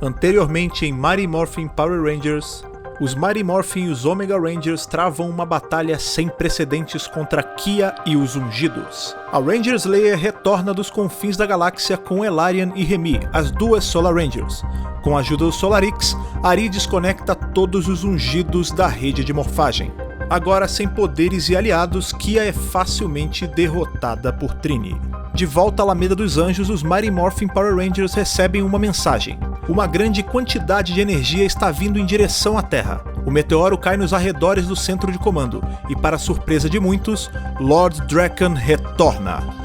Anteriormente em Mighty Morphin Power Rangers, os Mighty Morphin e os Omega Rangers travam uma batalha sem precedentes contra Kia e os Ungidos. A Ranger Slayer retorna dos confins da galáxia com Elarian e Remy, as duas Solar Rangers. Com a ajuda do Solarix, Ari desconecta todos os Ungidos da rede de morfagem. Agora sem poderes e aliados, Kia é facilmente derrotada por Trini. De volta à Alameda dos Anjos, os Mighty Morphin Power Rangers recebem uma mensagem. Uma grande quantidade de energia está vindo em direção à Terra. O meteoro cai nos arredores do centro de comando, e para surpresa de muitos, Lord Drakkon retorna.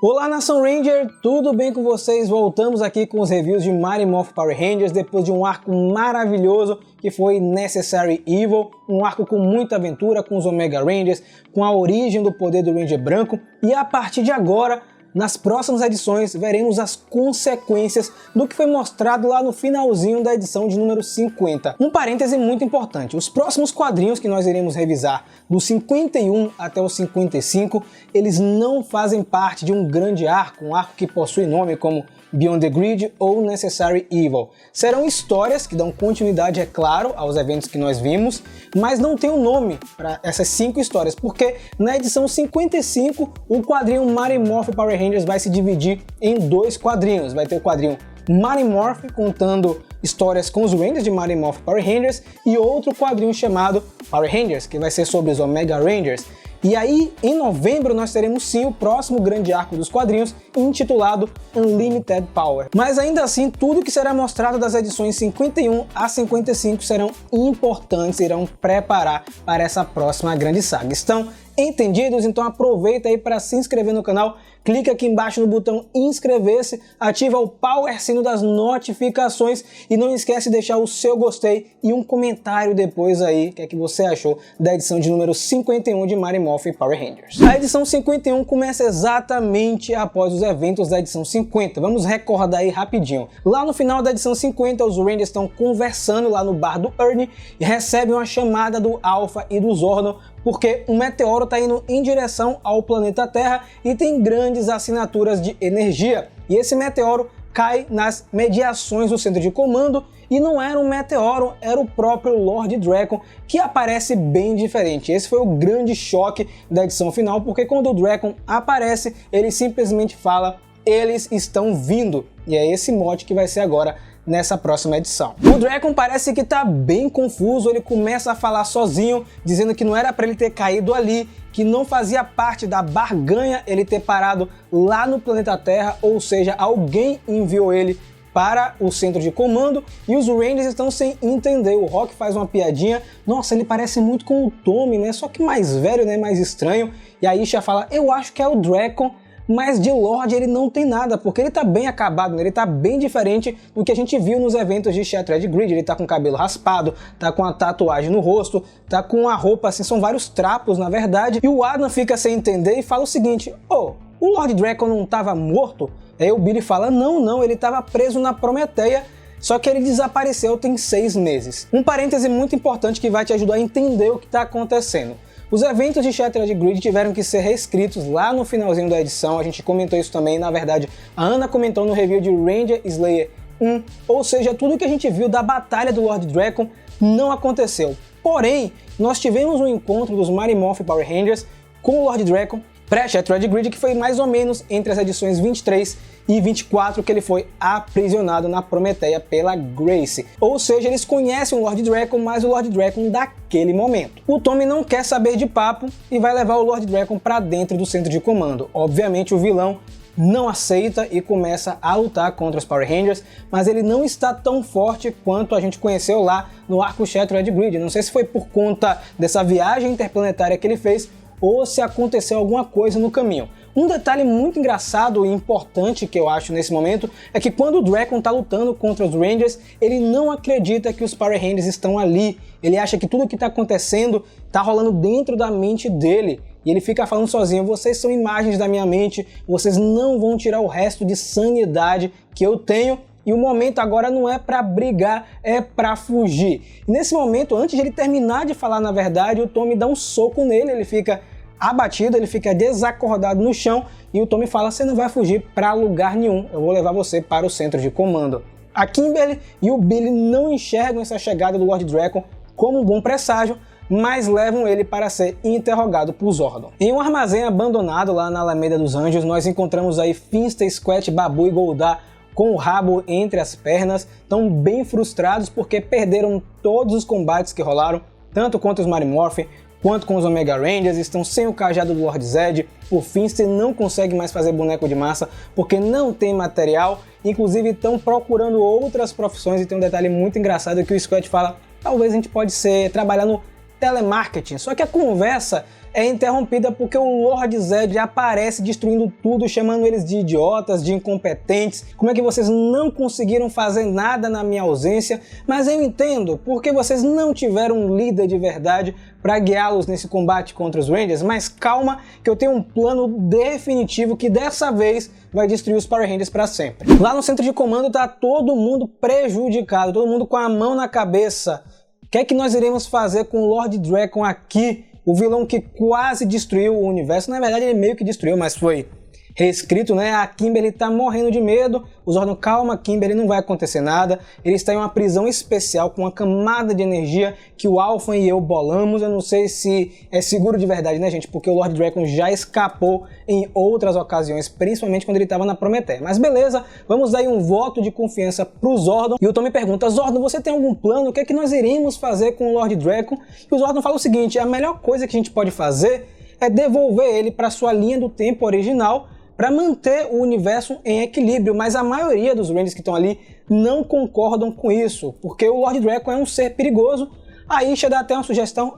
Olá Nação Ranger, tudo bem com vocês? Voltamos aqui com os reviews de Mighty Morphin Power Rangers depois de um arco maravilhoso que foi Necessary Evil, um arco com muita aventura com os Omega Rangers, com a origem do poder do Ranger branco, e a partir de agora, nas próximas edições, veremos as consequências do que foi mostrado lá no finalzinho da edição de número 50. Um parêntese muito importante, os próximos quadrinhos que nós iremos revisar, do 51 até o 55, eles não fazem parte de um grande arco, um arco que possui nome como Beyond the Grid ou Necessary Evil. Serão histórias que dão continuidade, é claro, aos eventos que nós vimos, mas não tem um nome para essas 5 histórias, porque na edição 55 o quadrinho Mighty Morphin Power Rangers vai se dividir em 2 quadrinhos. Vai ter o quadrinho Mighty Morphin contando histórias com os Rangers de Mighty Morphin Power Rangers e outro quadrinho chamado Power Rangers, que vai ser sobre os Omega Rangers. E aí, em novembro, nós teremos sim o próximo grande arco dos quadrinhos, intitulado Unlimited Power. Mas ainda assim, tudo que será mostrado das edições 51 a 55 serão importantes, irão preparar para essa próxima grande saga. Estão entendidos? Então aproveita aí para se inscrever no canal, clica aqui embaixo no botão inscrever-se, ativa o power sino das notificações e não esquece de deixar o seu gostei e um comentário depois aí, o que é que você achou da edição de número 51 de Mighty Morphin Power Rangers. A edição 51 começa exatamente após os eventos da edição 50, vamos recordar aí rapidinho. Lá no final da edição 50, os Rangers estão conversando lá no bar do Ernie e recebem uma chamada do Alpha e do Zordon, porque um meteoro está indo em direção ao planeta Terra e tem grandes assinaturas de energia. E esse meteoro cai nas mediações do centro de comando e não era um meteoro, era o próprio Lord Drakkon, que aparece bem diferente. Esse foi o grande choque da edição final, porque quando o Drakkon aparece, ele simplesmente fala: eles estão vindo. E é esse mote que vai ser agora nessa próxima edição. O Drakkon parece que tá bem confuso, ele começa a falar sozinho, dizendo que não era para ele ter caído ali, que não fazia parte da barganha ele ter parado lá no planeta Terra, ou seja, alguém enviou ele para o centro de comando e os Rangers estão sem entender. O Rock faz uma piadinha: nossa, ele parece muito com o Tommy, né? Só que mais velho, né? Mais estranho. E a Isha fala: eu acho que é o Drakkon, mas de Lord ele não tem nada, porque ele tá bem acabado, né? Ele tá bem diferente do que a gente viu nos eventos de Shattered Grid. Ele tá com o cabelo raspado, tá com a tatuagem no rosto, tá com a roupa assim, são vários trapos na verdade. E o Adam fica sem entender e fala o seguinte: oh, o Lord Drakkon não tava morto? Aí o Billy fala: não, ele tava preso na Prometeia, só que ele desapareceu tem 6 meses. Um parêntese muito importante que vai te ajudar a entender o que tá acontecendo. Os eventos de Shattered Grid tiveram que ser reescritos lá no finalzinho da edição, a gente comentou isso também, na verdade a Ana comentou no review de Ranger Slayer 1, ou seja, tudo que a gente viu da batalha do Lord Drakkon não aconteceu. Porém, nós tivemos um encontro dos Mighty Morphin Power Rangers com o Lord Drakkon pré-Shattered Grid, que foi mais ou menos entre as edições 23 e 24 que ele foi aprisionado na Prometeia pela Grace. Ou seja, eles conhecem o Lord Drakkon, mas o Lord Drakkon daquele momento. O Tommy não quer saber de papo e vai levar o Lord Drakkon para dentro do centro de comando. Obviamente o vilão não aceita e começa a lutar contra os Power Rangers, mas ele não está tão forte quanto a gente conheceu lá no arco Shattered Grid. Não sei se foi por conta dessa viagem interplanetária que ele fez ou se aconteceu alguma coisa no caminho. Um detalhe muito engraçado e importante que eu acho nesse momento é que quando o Drakkon tá lutando contra os Rangers, ele não acredita que os Power Rangers estão ali. Ele acha que tudo o que tá acontecendo tá rolando dentro da mente dele. E ele fica falando sozinho: vocês são imagens da minha mente, vocês não vão tirar o resto de sanidade que eu tenho. E o momento agora não é para brigar, é para fugir. E nesse momento, antes de ele terminar de falar, na verdade, o Tommy dá um soco nele, ele fica abatido, ele fica desacordado no chão e o Tommy fala: você não vai fugir para lugar nenhum, eu vou levar você para o centro de comando. A Kimberly e o Billy não enxergam essa chegada do Lord Drakkon como um bom presságio, mas levam ele para ser interrogado por Zordon. Em um armazém abandonado lá na Alameda dos Anjos, nós encontramos aí Finster, Squat, Babu e Goldar com o rabo entre as pernas, tão bem frustrados porque perderam todos os combates que rolaram, tanto contra os Mighty Morphin quanto com os Omega Rangers, estão sem o cajado do Lord Zed. O Finster não consegue mais fazer boneco de massa porque não tem material, inclusive estão procurando outras profissões, e tem um detalhe muito engraçado que o Squat fala: talvez a gente pode trabalhar no telemarketing, só que a conversa é interrompida porque o Lord Zed aparece destruindo tudo, chamando eles de idiotas, de incompetentes. Como é que vocês não conseguiram fazer nada na minha ausência? Mas eu entendo, porque vocês não tiveram um líder de verdade para guiá-los nesse combate contra os Rangers, mas calma que eu tenho um plano definitivo que dessa vez vai destruir os Power Rangers para sempre. Lá no centro de comando tá todo mundo prejudicado, todo mundo com a mão na cabeça. O que é que nós iremos fazer com o Lord Drakkon aqui? O vilão que quase destruiu o universo. Na verdade ele meio que destruiu, mas foi reescrito, né? A Kimberly tá morrendo de medo. O Zordon: calma, Kimberly, não vai acontecer nada. Ele está em uma prisão especial com uma camada de energia que o Alpha e eu bolamos. Eu não sei se é seguro de verdade, né, gente? Porque o Lord Drakkon já escapou em outras ocasiões, principalmente quando ele estava na Prometeia. Mas beleza, vamos dar aí um voto de confiança pro Zordon. E o Tom me pergunta: Zordon, você tem algum plano? O que é que nós iremos fazer com o Lord Drakkon? E o Zordon fala o seguinte: a melhor coisa que a gente pode fazer é devolver ele para sua linha do tempo original, para manter o universo em equilíbrio, mas a maioria dos Rangers que estão ali não concordam com isso, porque o Lord Drakkon é um ser perigoso. A Isha dá até uma sugestão: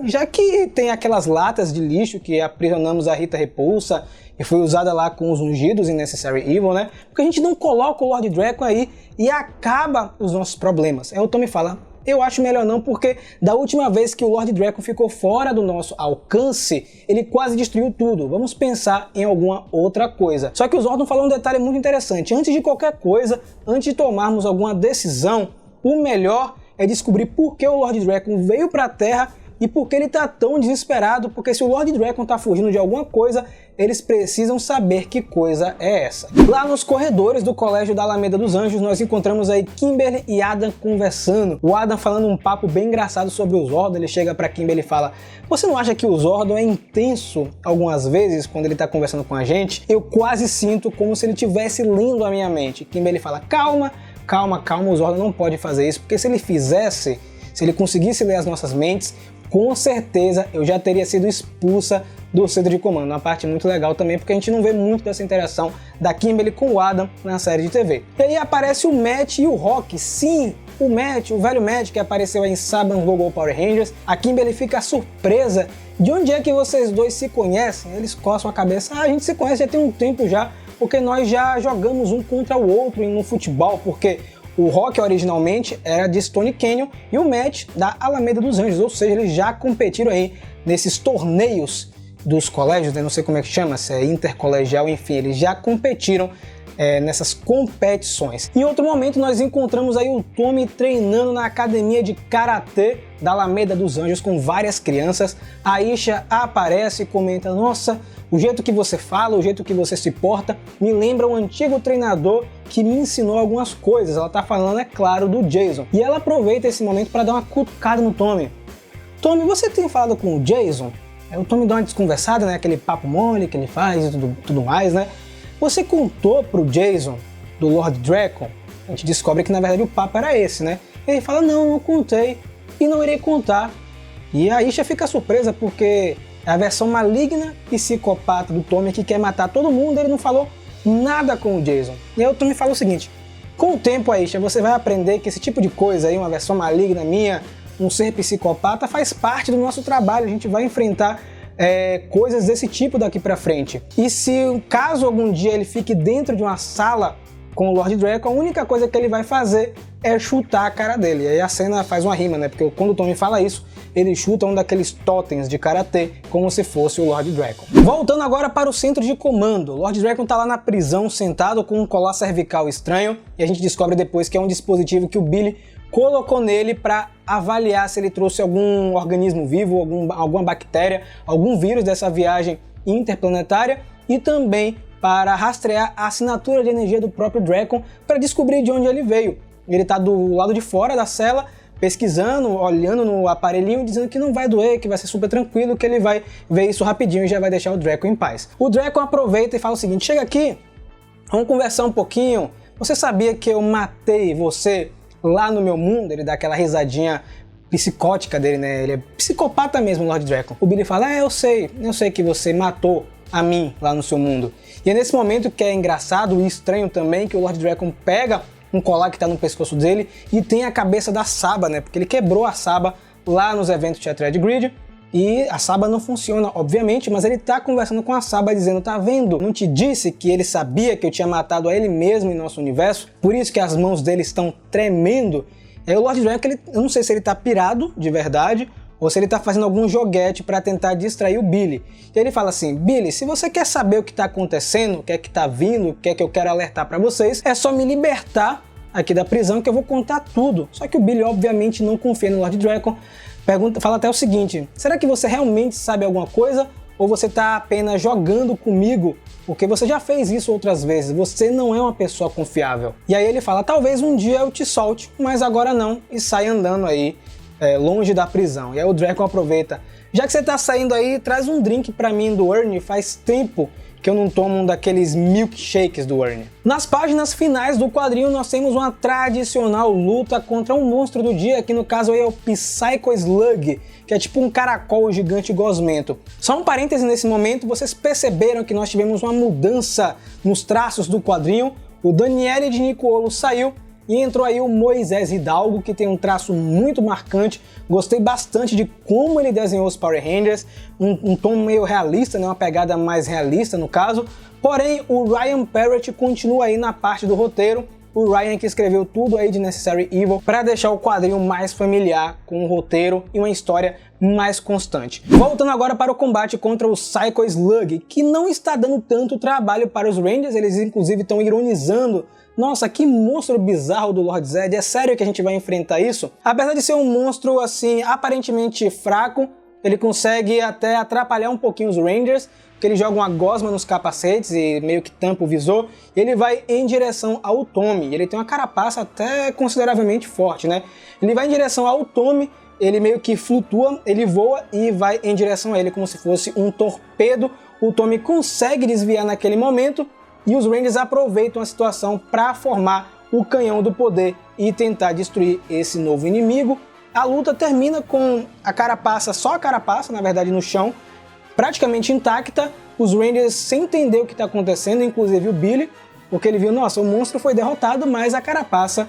já que tem aquelas latas de lixo que aprisionamos a Rita Repulsa e foi usada lá com os ungidos em Necessary Evil, né? Porque a gente não coloca o Lord Drakkon aí e acaba os nossos problemas. Aí o Tommy fala: eu acho melhor não, porque da última vez que o Lord Drakkon ficou fora do nosso alcance, ele quase destruiu tudo. Vamos pensar em alguma outra coisa. Só que o Zordon falou um detalhe muito interessante: antes de qualquer coisa, antes de tomarmos alguma decisão, o melhor é descobrir por que o Lord Drakkon veio para a Terra e por que ele tá tão desesperado, porque se o Lord Drakkon tá fugindo de alguma coisa, eles precisam saber que coisa é essa. Lá nos corredores do colégio da Alameda dos Anjos, nós encontramos aí Kimberly e Adam conversando. O Adam falando um papo bem engraçado sobre o Zordon. Ele chega pra Kimberly e fala: você não acha que o Zordon é intenso algumas vezes quando ele tá conversando com a gente? Eu quase sinto como se ele estivesse lendo a minha mente. Kimberly fala: calma, calma, calma, o Zordon não pode fazer isso, porque se ele fizesse, se ele conseguisse ler as nossas mentes, com certeza eu já teria sido expulsa do centro de comando. Uma parte muito legal também, porque a gente não vê muito dessa interação da Kimberly com o Adam na série de TV. E aí aparece o Matt e o Rock. Sim, o Matt, o velho Matt que apareceu em Saban's Go-Go Power Rangers. A Kimberly fica surpresa: de onde é que vocês dois se conhecem? Eles coçam a cabeça: a gente se conhece já tem um tempo já, porque nós já jogamos um contra o outro no futebol, porque o Rock originalmente era de Stone Canyon e o Matt da Alameda dos Anjos, ou seja, eles já competiram aí nesses torneios dos colégios, né? Não sei como é que chama, se é intercolegial, enfim, eles já competiram nessas competições. Em outro momento nós encontramos aí o Tommy treinando na academia de Karatê da Alameda dos Anjos com várias crianças. A Isha aparece e comenta: nossa, o jeito que você fala, o jeito que você se porta me lembra um antigo treinador que me ensinou algumas coisas. Ela tá falando, é claro, do Jason. E ela aproveita esse momento para dar uma cutucada no Tommy. Tommy, você tem falado com o Jason? O Tommy dá uma desconversada, né? Aquele papo mole que ele faz e tudo mais, né? Você contou pro Jason do Lord Drakkon? A gente descobre que na verdade o papo era esse, né? Ele fala: não contei e não irei contar. E a Isha fica surpresa porque é a versão maligna psicopata do Tommy que quer matar todo mundo. Ele não falou nada com o Jason. E aí o Tommy fala o seguinte: com o tempo, Aisha, você vai aprender que esse tipo de coisa aí, uma versão maligna minha, um ser psicopata, faz parte do nosso trabalho. A gente vai enfrentar coisas desse tipo daqui pra frente. E se caso algum dia ele fique dentro de uma sala com o Lord Drakkon, a única coisa que ele vai fazer é chutar a cara dele. E aí a cena faz uma rima, né? Porque quando o Tommy fala isso, ele chuta um daqueles totens de karatê como se fosse o Lord Drakkon. Voltando agora para o centro de comando, o Lord Drakkon tá lá na prisão sentado com um colar cervical estranho, e a gente descobre depois que é um dispositivo que o Billy colocou nele para avaliar se ele trouxe algum organismo vivo, alguma bactéria, algum vírus dessa viagem interplanetária. e também para rastrear a assinatura de energia do próprio Drakon para descobrir de onde ele veio. Ele está do lado de fora da cela, pesquisando, olhando no aparelhinho, dizendo que não vai doer, que vai ser super tranquilo, que ele vai ver isso rapidinho e já vai deixar o Drakon em paz. O Drakon aproveita e fala o seguinte: chega aqui, vamos conversar um pouquinho. Você sabia que eu matei você lá no meu mundo? Ele dá aquela risadinha psicótica dele, né? Ele é psicopata mesmo, o Lord Drakon. O Billy fala: eu sei que você matou a mim lá no seu mundo. E é nesse momento que é engraçado e estranho também que o Lord Drakon pega um colar que tá no pescoço dele e tem a cabeça da Saba, né? Porque ele quebrou a Saba lá nos eventos de Shattered Grid e a Saba não funciona, obviamente, mas ele tá conversando com a Saba dizendo: tá vendo? Não te disse que ele sabia que eu tinha matado a ele mesmo em nosso universo? Por isso que as mãos dele estão tremendo. Aí o Lord Drakon, eu não sei se ele tá pirado de verdade ou se ele tá fazendo algum joguete para tentar distrair o Billy. E ele fala assim: Billy, se você quer saber o que tá acontecendo, o que é que tá vindo, o que é que eu quero alertar para vocês, é só me libertar aqui da prisão que eu vou contar tudo. Só que o Billy obviamente não confia no Lord Drakon, fala até o seguinte: será que você realmente sabe alguma coisa ou você tá apenas jogando comigo? Porque você já fez isso outras vezes, você não é uma pessoa confiável. E aí ele fala: talvez um dia eu te solte, mas agora não, e sai andando aí longe da prisão. E aí o Drakon aproveita: já que você tá saindo aí, traz um drink pra mim do Ernie, faz tempo que eu não tomo um daqueles milkshakes do Ernie. Nas páginas finais do quadrinho nós temos uma tradicional luta contra um monstro do dia, que no caso aí é o Psycho Slug, que é tipo um caracol gigante gosmento. Só um parêntese nesse momento: vocês perceberam que nós tivemos uma mudança nos traços do quadrinho? O Daniele de Nicuolo saiu e entrou aí o Moisés Hidalgo, que tem um traço muito marcante. Gostei bastante de como ele desenhou os Power Rangers, um tom meio realista, né? Uma pegada mais realista no caso. Porém, o Ryan Parrott continua aí na parte do roteiro. O Ryan que escreveu tudo aí de Necessary Evil para deixar o quadrinho mais familiar, com um roteiro e uma história mais constante. Voltando agora para o combate contra o Psycho Slug, que não está dando tanto trabalho para os Rangers. Eles inclusive estão ironizando: nossa, que monstro bizarro do Lord Zed, é sério que a gente vai enfrentar isso? Apesar de ser um monstro assim aparentemente fraco, ele consegue até atrapalhar um pouquinho os Rangers, porque ele joga uma gosma nos capacetes e meio que tampa o visor, e ele vai em direção ao Tommy. Ele tem uma carapaça até consideravelmente forte, né? Ele vai em direção ao Tommy, ele meio que flutua, ele voa e vai em direção a ele como se fosse um torpedo. O Tommy consegue desviar naquele momento e os Rangers aproveitam a situação para formar o canhão do poder e tentar destruir esse novo inimigo. A luta termina com a carapaça, só a carapaça, na verdade, no chão, praticamente intacta. Os Rangers sem entender o que está acontecendo, inclusive o Billy, porque ele viu: nossa, o monstro foi derrotado, mas a carapaça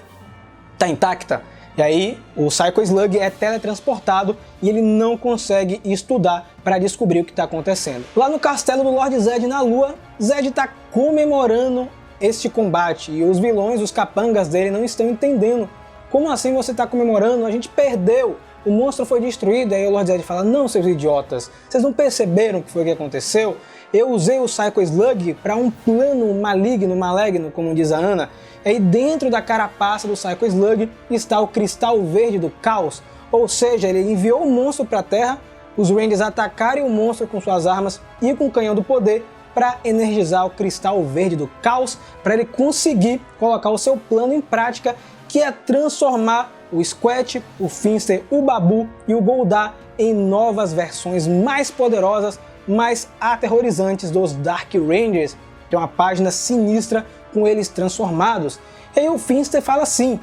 está intacta. E aí o Psycho Slug é teletransportado e ele não consegue estudar para descobrir o que está acontecendo. Lá no castelo do Lord Zed na Lua, Zed está comemorando este combate e os vilões, os capangas dele, não estão entendendo. Como assim você está comemorando? A gente perdeu, o monstro foi destruído. Aí o Lord Zed fala: não, seus idiotas, vocês não perceberam o que foi que aconteceu? Eu usei o Psycho Slug para um plano maligno, como diz a Ana. Aí dentro da carapaça do Psycho Slug está o cristal verde do caos, ou seja, ele enviou o monstro para a Terra, os Rangers atacarem o monstro com suas armas e com o canhão do poder para energizar o cristal verde do caos, para ele conseguir colocar o seu plano em prática, que é transformar o Squat, o Finster, o Babu e o Goldar em novas versões mais poderosas, mais aterrorizantes dos Dark Rangers. Tem uma página sinistra com eles transformados. E aí o Finster fala assim: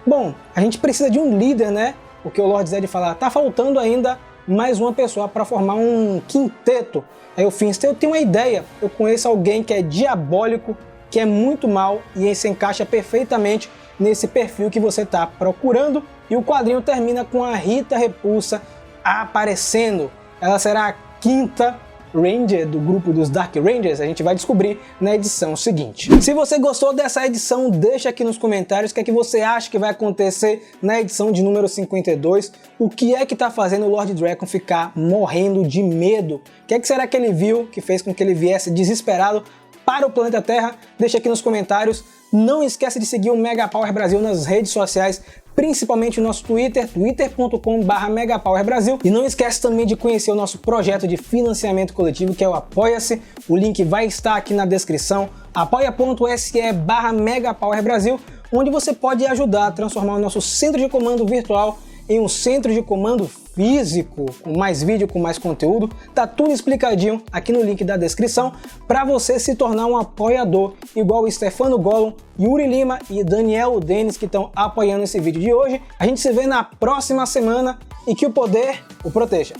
bom, a gente precisa de um líder, né? Porque o Lord Zed fala: tá faltando ainda mais uma pessoa para formar um quinteto. Aí o Finster: eu tenho uma ideia, eu conheço alguém que é diabólico, que é muito mal e se encaixa perfeitamente nesse perfil que você está procurando. E o quadrinho termina com a Rita Repulsa aparecendo. Ela será a quinta Ranger do grupo dos Dark Rangers. A gente vai descobrir na edição seguinte. Se você gostou dessa edição, deixa aqui nos comentários o que é que você acha que vai acontecer na edição de número 52. O que é que tá fazendo o Lord Drakon ficar morrendo de medo? O que é que será que ele viu que fez com que ele viesse desesperado para o planeta Terra? Deixa aqui nos comentários. Não esquece de seguir o Mega Power Brasil nas redes sociais, principalmente o nosso Twitter, twitter.com/megapowerbrasil. E não esquece também de conhecer o nosso projeto de financiamento coletivo, que é o Apoia-se. O link vai estar aqui na descrição, apoia.se/megapowerbrasil, onde você pode ajudar a transformar o nosso centro de comando virtual em um centro de comando físico, com mais vídeo, com mais conteúdo. Tá tudo explicadinho aqui no link da descrição para você se tornar um apoiador, igual o Stefano Gollum, Yuri Lima e Daniel Denis, que estão apoiando esse vídeo de hoje. A gente se vê na próxima semana e que o poder o proteja.